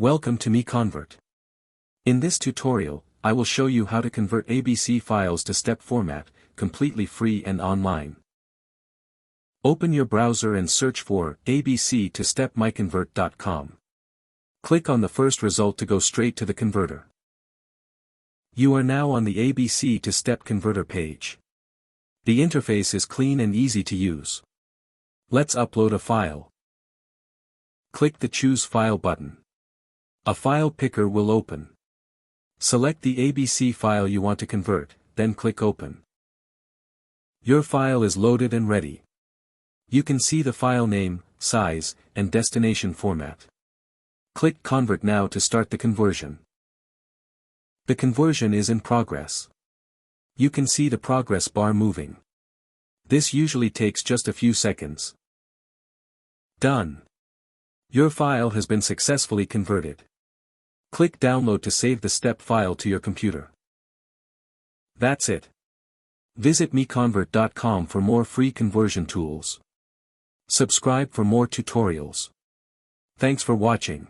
Welcome to MiConvert. In this tutorial, I will show you how to convert ABC files to step format, completely free and online. Open your browser and search for ABC to step MiConvert.com. Click on the first result to go straight to the converter. You are now on the ABC to step converter page. The interface is clean and easy to use. Let's upload a file. Click the Choose File button. A file picker will open. Select the ABC file you want to convert, then click Open. Your file is loaded and ready. You can see the file name, size, and destination format. Click Convert now to start the conversion. The conversion is in progress. You can see the progress bar moving. This usually takes just a few seconds. Done. Your file has been successfully converted. Click Download to save the step file to your computer. That's it. Visit MiConvert.com for more free conversion tools. Subscribe for more tutorials. Thanks for watching.